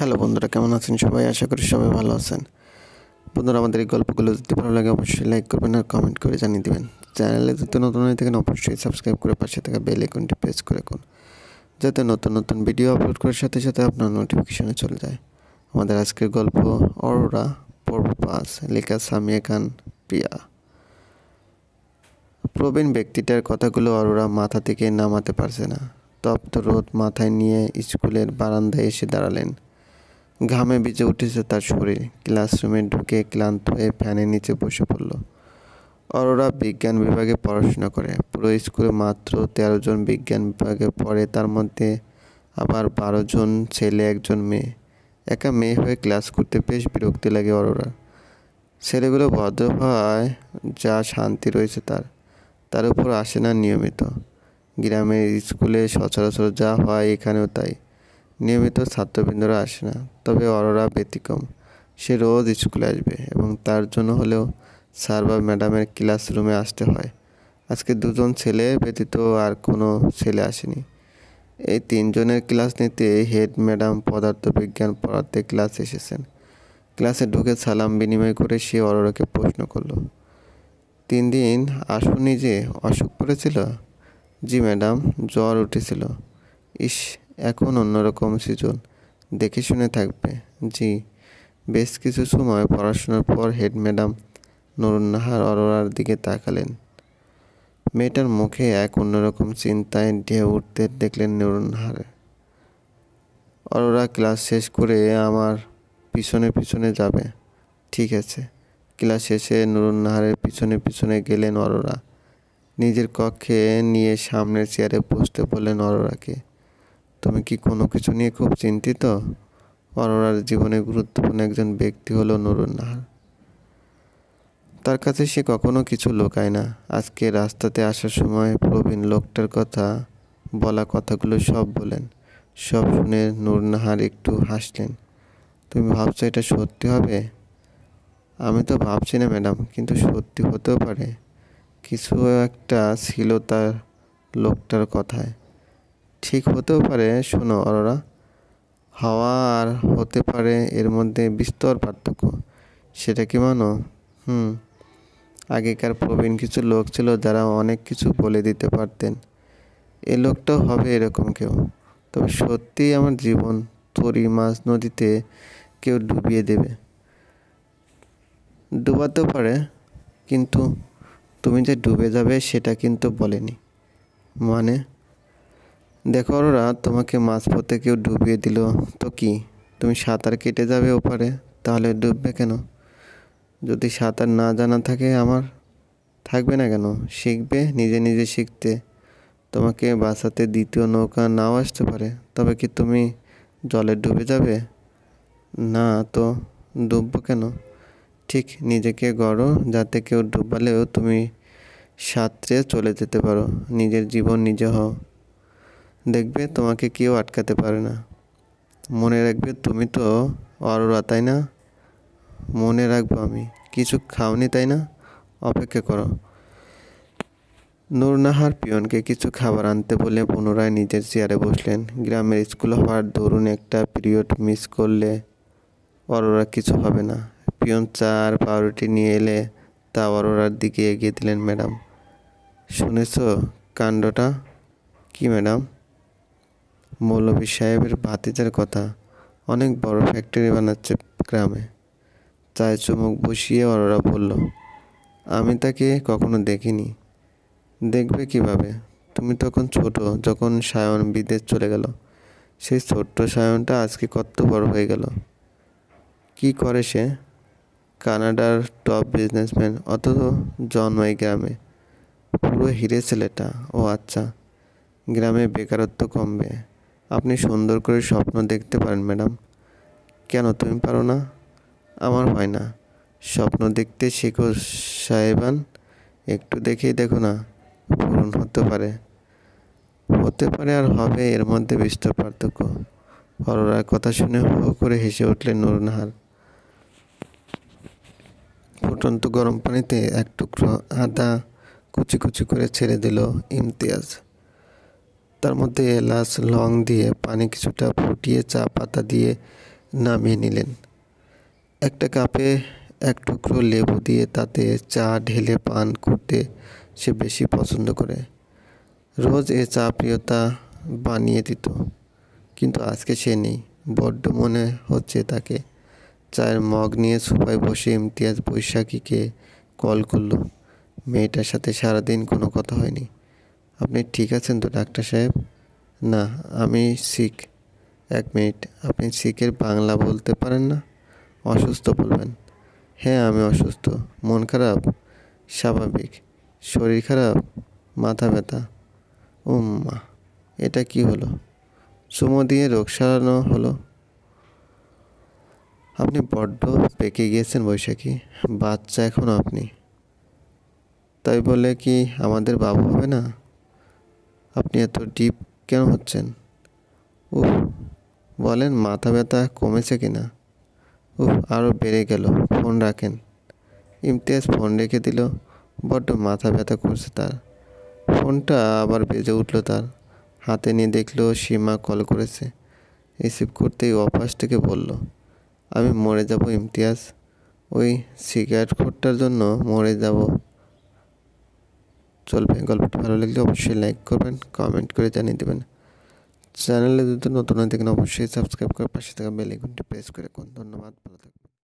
Hello বন্ধুরা, কেমন আছেন সবাই? আশা করি সবাই ভালো আছেন। বন্ধুরা, আমাদের এই গল্পগুলো যদি ভালো লাগে অবশ্যই লাইক করবেন আর কমেন্ট করে জানিয়ে দেবেন। চ্যানেলে যদি নতুন হয়ে থাকেন অবশ্যই সাবস্ক্রাইব করে পাশে থাকা বেল আইকনটি প্রেস করে রাখুন, যাতে নতুন নতুন ভিডিও আপলোড করার সাথে সাথে আপনার নোটিফিকেশনে চলে যায়। আমাদের আজকের গল্প অরোরা, পর্ব 5, লেখা সামিয়া খান প্রিয়া। প্রবীণ ব্যক্তিটার কথাগুলো অরোরা মাথা থেকে নামাতে পারছে না। তপ্ত রোদ মাথায় নিয়ে স্কুলের বারান্দায় এসে দাঁড়ালেন। ঘামে ভিজে উঠেছে তার শরীর। ক্লাসরুমে ঢুকে ক্লান্ত হয়ে ফ্যানের নিচে বসে পড়ল। অরোরা বিজ্ঞান বিভাগে পড়াশোনা করে। পুরো স্কুলে মাত্র 13 জন বিজ্ঞান বিভাগে পড়ে, তার মধ্যে আবার 12 জন ছেলে, 1 জন মেয়ে। একা মেয়ে হয়ে ক্লাস করতে বেশ বিরক্তি লাগে অরোরা। ছেলেগুলো ভদ্র হওয়ায় যা শান্তি রয়েছে তার উপর আসে না নিয়মিত। গ্রামের স্কুলে সচরাচর যা হয় এখানেও তাই। নিয়মিত ছাত্রবৃন্দরা আসে না, তবে অরোরা ব্যতিক্রম। সে রোজ স্কুলে আসবে এবং তার জন্য হলেও স্যার বা ম্যাডামের ক্লাসরুমে আসতে হয়। আজকে 2 জন ছেলে ব্যতীত আর কোনো ছেলে আসেনি। এই 3 জনের ক্লাস নিতে হেড ম্যাডাম পদার্থবিজ্ঞান পড়াতে ক্লাসে এসেছেন। ক্লাসে ঢুকে সালাম বিনিময় করে সে অরোরাকে প্রশ্ন করলো, 3 দিন আসুনি যে, অসুখ পড়েছিল? জি ম্যাডাম, জ্বর উঠেছিল। ইস, এখন অন্যরকম সিজন, দেখে শুনে থাকবে। জি। বেশ কিছু সময় পড়াশোনার পর হেড ম্যাডাম নুরুন্নাহার অরোরার দিকে তাকালেন। মেয়েটার মুখে এক অন্যরকম চিন্তায় ঢেউ উঠতে দেখলেন নুরুন্নাহার। অরোরা, ক্লাস শেষ করে আমার পিছনে পিছনে যাবে। ঠিক আছে। ক্লাস শেষে নুরুন্নাহারের পিছনে পিছনে গেলেন অরোরা। নিজের কক্ষে নিয়ে সামনের চেয়ারে বসতে বললেন অরোরাকে। তুমি কি কোনো কিছু নিয়ে খুব চিন্তিত? অরোরার জীবনে গুরুত্বপূর্ণ একজন ব্যক্তি হলো নুরুন্নাহার। তার কাছে সে কখনো কিছু লুকায় না। আজকে রাস্তাতে আসার সময় প্রবীণ লোকটার কথা বলা কথাগুলো সব বলেন। সব শুনে নুরুন্নাহার একটু হাসলেন। তুমি ভাবছো এটা সত্যি হবে? আমি তো ভাবছি না ম্যাডাম, কিন্তু সত্যি হতেও পারে। কিছু একটা ছিল তার লোকটার কথায়। ঠিক হতেও পারে। শোনো অরোরা, হওয়া আর হতে পারে এর মধ্যে বিস্তর পার্থক্য। সেটা কি মানো? আগেকার প্রবীণ কিছু লোক ছিল যারা অনেক কিছু বলে দিতে পারতেন। এ লোকটাও হবে এরকম কেউ। তবে সত্যিই আমার জীবন তরী মাছ নদীতে কেউ ডুবিয়ে দেবে। ডুবাতেও পারে, কিন্তু তুমি যে ডুবে যাবে সেটা কিন্তু বলেনি। মানে? দেখো অরোরা, তোমাকে মাঝপথে কেউ ডুবিয়ে দিল তো কি তুমি সাঁতার কেটে যাবে ওপারে? তাহলে ডুববে কেন? যদি সাঁতার না জানা থাকে আমার, থাকবে না কেন? শিখবে, নিজে নিজে শিখতে। তোমাকে বাঁচাতে দ্বিতীয় নৌকা নাও আসতে পারে। তবে কি তুমি জলে ডুবে যাবে? না তো ডুববো কেন? ঠিক নিজেকে গড়ো, যাতে কেউ ডুবালেও তুমি সাঁতরে চলে যেতে পারো। নিজের জীবন নিজে হও। দেখবে তোমাকে কেউ আটকাতে পারে না। মনে রাখবে তুমি তো অরোরা, তাই না? মনে রাখবো আমি। কিছু খাওনি তাই না? অপেক্ষা করো। নুরুন্নাহার পিয়নকে কিছু খাবার আনতে বলে পুনরায় নিজের চেয়ারে বসলেন। গ্রামের স্কুল হওয়ার দরুন একটা পিরিয়ড মিস করলে অরোরা কিছু হবে না। পিয়ন চা আর পাউরুটি নিয়ে এলে তা অরোরার দিকে এগিয়ে দিলেন। ম্যাডাম, শুনেছ কাণ্ডটা? কি ম্যাডাম? মৌলভী সাহেবের ভাতিজার কথা। অনেক বড় ফ্যাক্টরি বানাচ্ছে গ্রামে। চায়ে চুমুক বসিয়ে অরোরা বলল, আমি তাকে কখনো দেখিনি। দেখবে কিভাবে? তুমি তখন ছোট, যখন সায়ন বিদেশ চলে গেল। সেই ছোট্ট সায়নটা আজকে কত বড় হয়ে গেল। কি করে সে? কানাডার টপ বিজনেসম্যান, অথচ জন্মায় গ্রামে। পুরো হিরে ছেলেটা। ও আচ্ছা, গ্রামে বেকারত্ব কমবে। আপনি সুন্দর করে স্বপ্ন দেখতে পারেন ম্যাডাম। কেন তুমি পারো না? আমার হয় না। স্বপ্ন দেখতে শেখো সাহেবান। একটু দেখেই দেখো না, পূরণ হতে পারে। হতে পারে আর হবে, এর মধ্যে বিস্তর পার্থক্য। অরোরার কথা শুনে হো হো করে হেসে উঠলেন নুরুন্নাহার। ফুটন্ত গরম পানিতে 1 টুকরো আদা কুচি কুচি করে ছেড়ে দিল ইমতিয়াজ। তার মধ্যে এলাচ লং দিয়ে পানি কিছুটা ফুটিয়ে চা পাতা দিয়ে নামিয়ে নিলেন। একটা কাপে এক টুকরো লেবু দিয়ে তাতে চা ঢেলে পান করতে সে বেশি পছন্দ করে। রোজ এ চা প্রিয়তা বানিয়ে দিত, কিন্তু আজকে সে নেই। বড্ড মনে হচ্ছে তাকে। চায়ের মগ নিয়ে সোফায় বসে ইমতিয়াজ বৈশাখীকে কল করলো। মেয়েটার সাথে সারাদিন কোনো কথা হয়নি। আপনি ঠিক আছেন তো ডাক্তার সাহেব? না, আমি সিক। এক মিনিট, আপনি সিকের বাংলা বলতে পারেন না? অসুস্থ বলবেন। হ্যাঁ, আমি অসুস্থ। মন খারাপ? স্বাভাবিক। শরীর খারাপ? মাথা ব্যথা? মা, এটা কি হলো? চুমো দিয়ে রোগ সারানো হলো? আপনি বড্ড পেকে গিয়েছেন বৈশাখী। বাচ্চা এখনও আপনি। তাই বলে কি আমাদের বাবু হবে না? আপনি এত ডিপ কেন হচ্ছেন? উফ, বলেন মাথা ব্যথা কমেছে কিনা? উফ, আরও বেড়ে গেল। ফোন রাখেন। ইমতিয়াজ ফোন রেখে দিল। বড্ড মাথা ব্যথা করছে তার। ফোনটা আবার বেজে উঠল তার। হাতে নিয়ে দেখলো সীমা কল করেছে। রিসিভ করতেই অপাশ থেকে বলল, আমি মরে যাব ইমতিয়াজ। ওই সিগারেট খোরটার জন্য মরে যাব। চলবে। গল্পটি ভালো লাগলে অবশ্যই লাইক করবেন, কমেন্ট করে জানিয়ে দেবেন। চ্যানেলে যদি নতুন হয়ে থাকেন অবশ্যই সাবস্ক্রাইব করে পাশে থাকা বেল আইকনটি প্রেস করে রাখুন। ধন্যবাদ, ভালো থাকবেন।